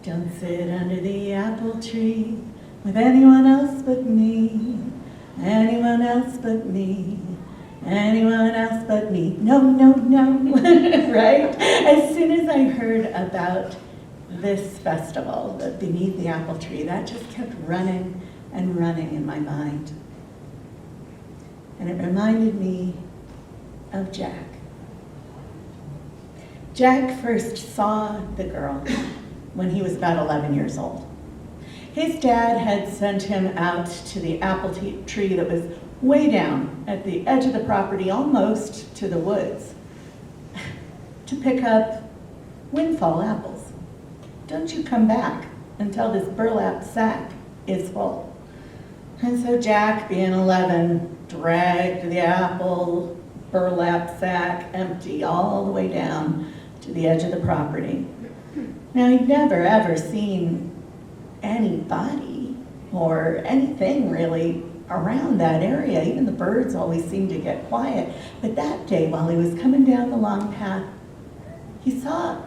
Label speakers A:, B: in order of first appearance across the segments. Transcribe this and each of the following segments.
A: Don't sit under the apple tree with anyone else but me. Anyone else but me. Anyone else but me. No, no, no. Right? As soon as I heard about this festival, the Beneath the Apple Tree, that just kept running and running in my mind. And it reminded me of Jack. Jack first saw the girl when he was about 11 years old. His dad had sent him out to the apple tree that was way down at the edge of the property, almost to the woods, to pick up windfall apples. Don't you come back until this burlap sack is full. And so Jack, being 11, dragged the apple burlap sack empty all the way down to the edge of the property. Now, he'd never ever seen anybody or anything really around that area. Even the birds always seemed to get quiet. But that day, while he was coming down the long path, he saw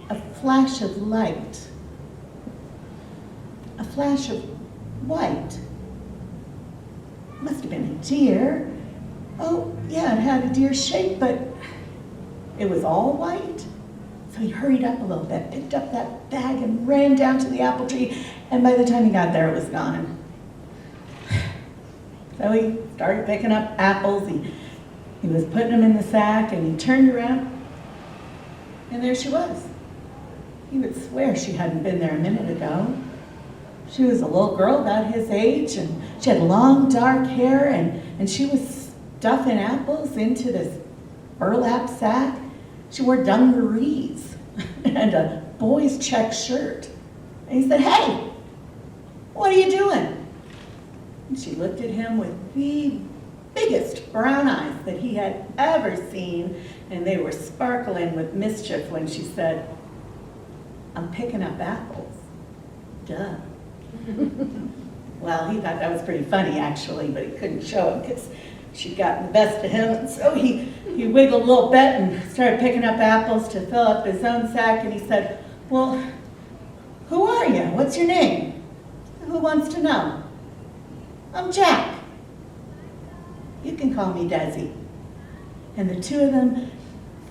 A: a flash of light, a flash of white. It must have been a deer. Oh, yeah, it had a deer shape, but it was all white. So he hurried up a little bit, picked up that bag and ran down to the apple tree, and by the time he got there, it was gone. So he started picking up apples. He was putting them in the sack, and he turned around, and there she was. He would swear she hadn't been there a minute ago. She was a little girl about his age, and she had long, dark hair, and she was stuffing apples into this burlap sack. She wore dungarees and a boy's check shirt. And he said, "Hey, what are you doing?" And she looked at him with the biggest brown eyes that he had ever seen, and they were sparkling with mischief when she said, "I'm picking up apples." Duh. Well, he thought that was pretty funny, actually, but he couldn't show it because she'd gotten the best of him. And so he wiggled a little bit and started picking up apples to fill up his own sack. And he said, "Well, who are you? What's your name? Who wants to know?" "I'm Jack." "You can call me Desi." And the two of them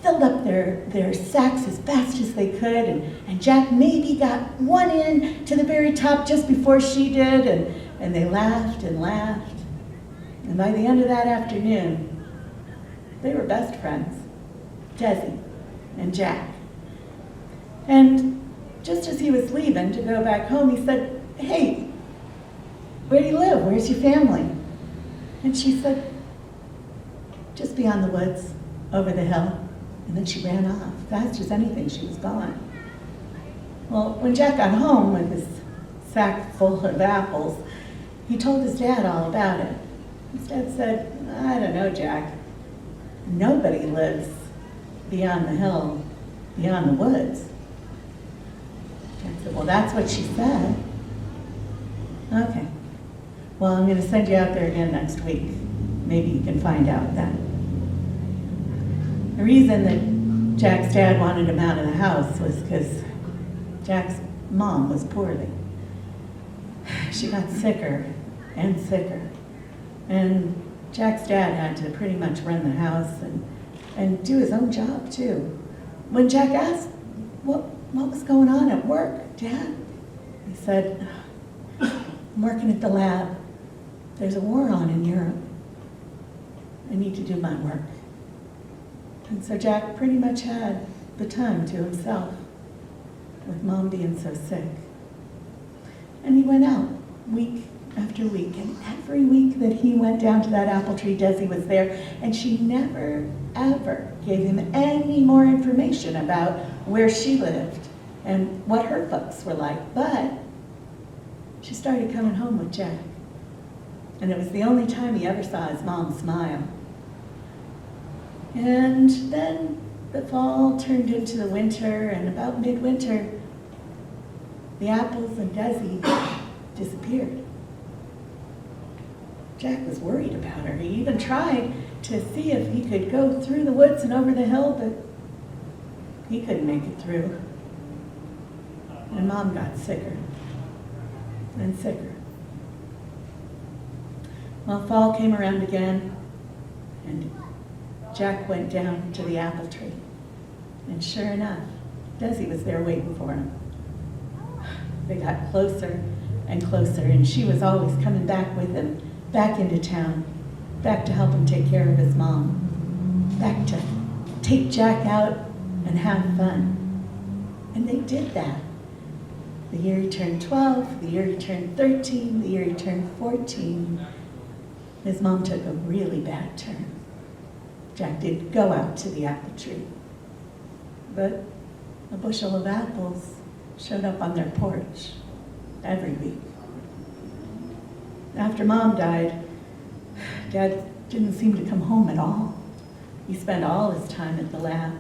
A: filled up their sacks as fast as they could, and Jack maybe got one in to the very top just before she did, and they laughed and laughed. And by the end of that afternoon, they were best friends, Desi and Jack. And just as he was leaving to go back home, he said, "Hey, where do you live? Where's your family?" And she said, "Just beyond the woods, over the hill." And then she ran off. Fast as anything, she was gone. Well, when Jack got home with his sack full of apples, he told his dad all about it. His dad said, "I don't know, Jack. Nobody lives beyond the hill, beyond the woods." Jack said, "Well, that's what she said." "Okay. Well, I'm going to send you out there again next week. Maybe you can find out then." The reason that Jack's dad wanted him out of the house was because Jack's mom was poorly. She got sicker and sicker. And Jack's dad had to pretty much run the house and do his own job too. When Jack asked, what was going on at work, Dad? He said, "I'm working at the lab. There's a war on in Europe. I need to do my work." And so Jack pretty much had the time to himself, with Mom being so sick. And he went out week after week, and every week that he went down to that apple tree, Desi was there, and she never, ever gave him any more information about where she lived and what her folks were like. But she started coming home with Jack, and it was the only time he ever saw his mom smile. And then the fall turned into the winter, and about midwinter, the apples and Desi disappeared. Jack was worried about her. He even tried to see if he could go through the woods and over the hill, but he couldn't make it through. And and Mom got sicker and sicker. Well, fall came around again, and Jack went down to the apple tree. And sure enough, Desi was there waiting for him. They got closer and closer, and she was always coming back with him, back into town, back to help him take care of his mom, back to take Jack out and have fun. And they did that. The year he turned 12, the year he turned 13, the year he turned 14, his mom took a really bad turn. Jack did go out to the apple tree, but a bushel of apples showed up on their porch every week. After Mom died, Dad didn't seem to come home at all. He spent all his time at the lab.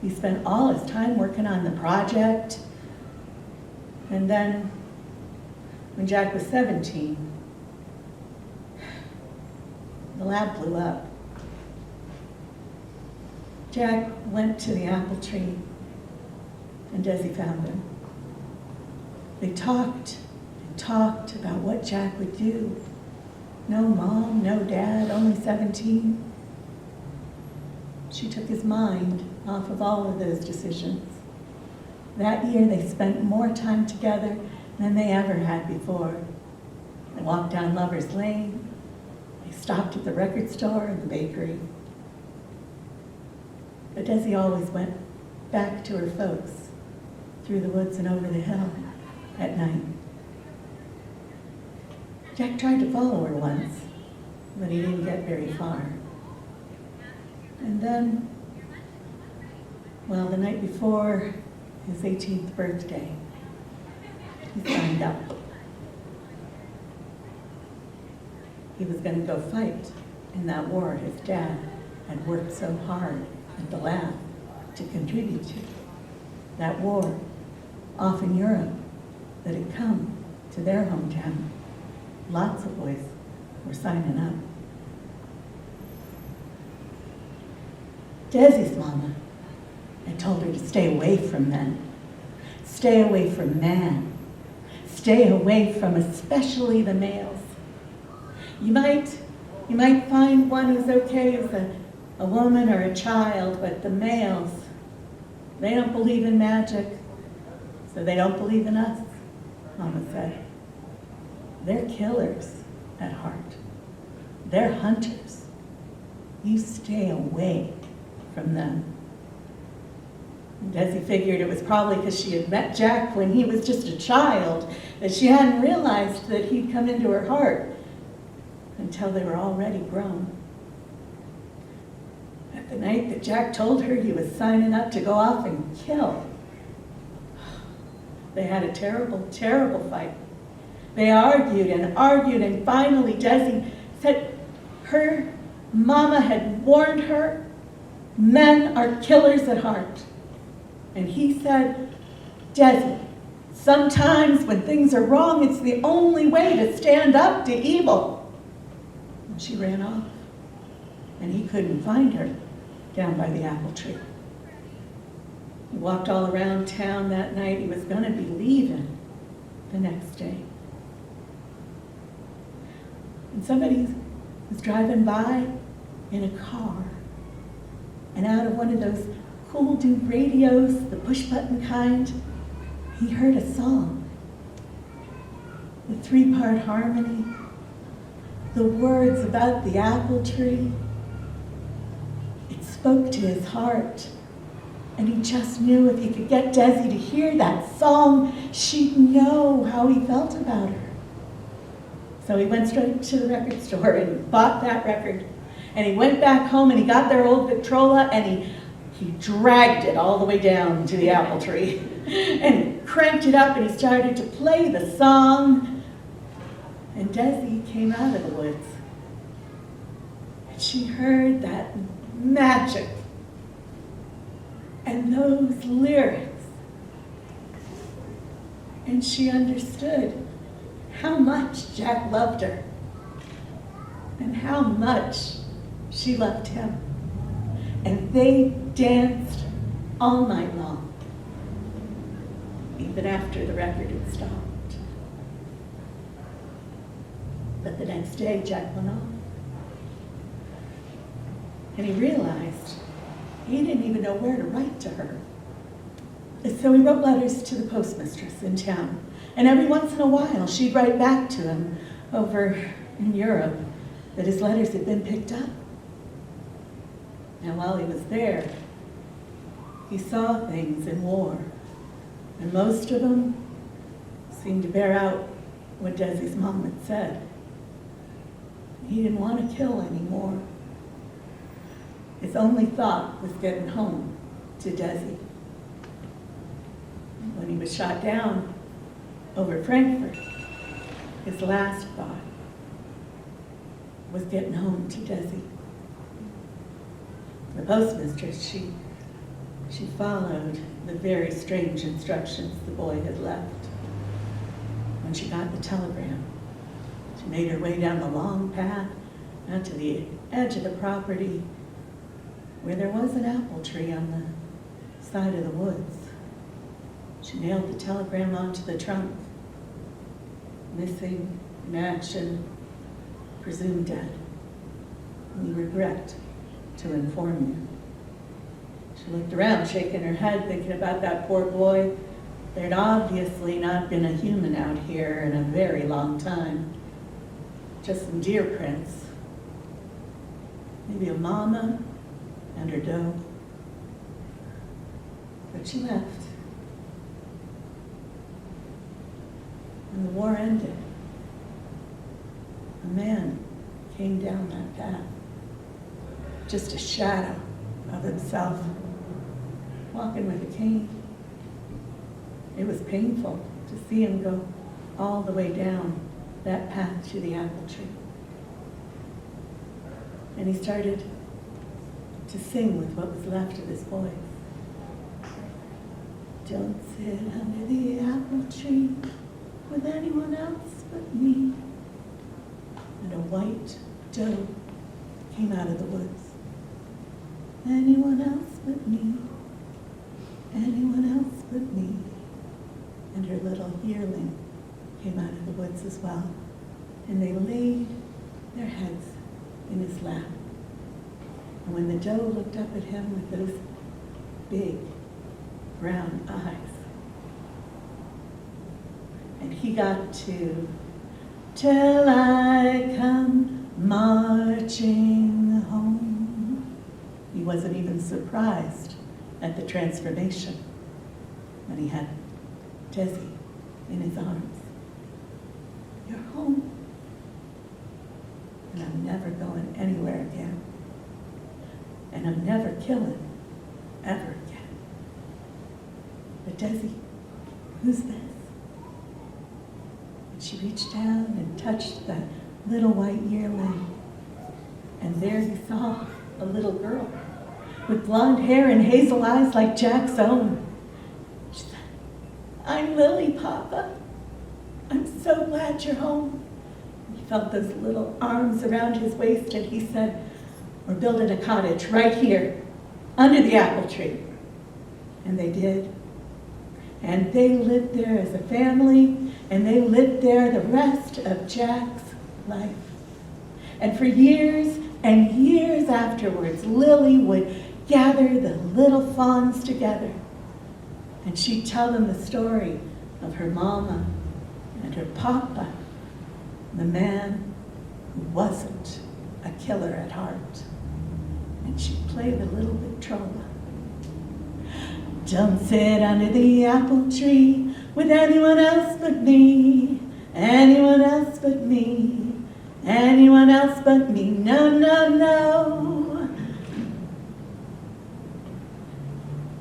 A: He spent all his time working on the project. And then, when Jack was 17, the lab blew up. Jack went to the apple tree, and Desi found him. They talked and talked about what Jack would do. No mom, no dad, only 17. She took his mind off of all of those decisions. That year they spent more time together than they ever had before. They walked down Lover's Lane. They stopped at the record store and the bakery. But Desi always went back to her folks through the woods and over the hill at night. Jack tried to follow her once, but he didn't get very far. And then, well, the night before his 18th birthday, he signed up. He was going to go fight in that war his dad had worked so hard at the lab to contribute to. That war off in Europe that had come to their hometown. Lots of boys were signing up. Desi's mama had told her to stay away from men, stay away from man, stay away from especially the males. You might find one who's okay as a woman or a child, but the males, they don't believe in magic, so they don't believe in us, Mama said. They're killers at heart. They're hunters. You stay away from them. And Desi figured it was probably because she had met Jack when he was just a child that she hadn't realized that he'd come into her heart until they were already grown. At the night that Jack told her he was signing up to go off and kill, they had a terrible, terrible fight. They argued, and finally Desi said her mama had warned her, men are killers at heart. And he said, Desi, sometimes when things are wrong, it's the only way to stand up to evil. And she ran off, and he couldn't find her down by the apple tree. He walked all around town that night. He was going to be leaving the next day. And somebody was driving by in a car, and out of one of those cool dude radios, the push button kind, he heard a song. The 3-part harmony, the words about the apple tree. It spoke to his heart, and he just knew if he could get Desi to hear that song, she'd know how he felt about her. So he went straight to the record store and bought that record. And he went back home and he got their old Victrola and he dragged it all the way down to the apple tree. And he cranked it up and he started to play the song. And Desi came out of the woods. And she heard that magic and those lyrics. And she understood how much Jack loved her and how much she loved him. And they danced all night long. even after the record had stopped. But the next day, Jack went off. And he realized he didn't even know where to write to her. And so he wrote letters to the postmistress in town. And every once in a while, she'd write back to him over in Europe that his letters had been picked up. And while he was there, he saw things in war. And most of them seemed to bear out what Desi's mom had said. He didn't want to kill anymore. His only thought was getting home to Desi. When he was shot down over Frankfurt, his last thought was getting home to Desi. The postmistress, she followed the very strange instructions the boy had left. When she got the telegram, she made her way down the long path out to the edge of the property where there was an apple tree on the side of the woods. She nailed the telegram onto the trunk. Missing, in action, presumed dead. We regret to inform you. She looked around, shaking her head, thinking about that poor boy. There'd obviously not been a human out here in a very long time. Just some deer prints. Maybe a mama and her doe. But she left. And the war ended. A man came down that path. Just a shadow of himself, walking with a cane. It was painful to see him go all the way down that path to the apple tree. And he started to sing with what was left of his voice. Don't sit under the apple tree with anyone else but me. And a white doe came out of the woods. Anyone else but me. Anyone else but me. And her little yearling came out of the woods as well. And they laid their heads in his lap. And when the doe looked up at him with those big brown eyes, and he got to, till I come marching home, he wasn't even surprised at the transformation when he had Desi in his arms. You're home, and I'm never going anywhere again. And I'm never killing, ever again. But Desi, who's this? And she reached down and touched that little white yearling. And there he saw a little girl with blonde hair and hazel eyes like Jack's own. She said, I'm Lily, Papa. I'm so glad you're home. And he felt those little arms around his waist and he said, we're building a cottage right here, under the apple tree. And they did. And they lived there as a family, and they lived there the rest of Jack's life. And for years and years afterwards, Lily would gather the little fawns together, and she'd tell them the story of her mama and her papa, the man who wasn't a killer at heart. And she'd play the little Victrola. Don't sit under the apple tree with anyone else but me, anyone else but me, anyone else but me, no, no, no.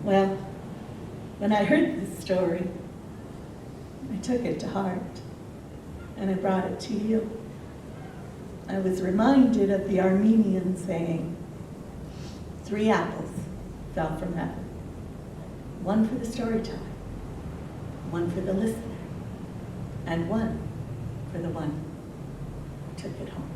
A: Well, when I heard this story, I took it to heart, and I brought it to you. I was reminded of the Armenian saying, 3 apples fell from heaven. 1 for the storyteller, 1 for the listener, and 1 for the one who took it home.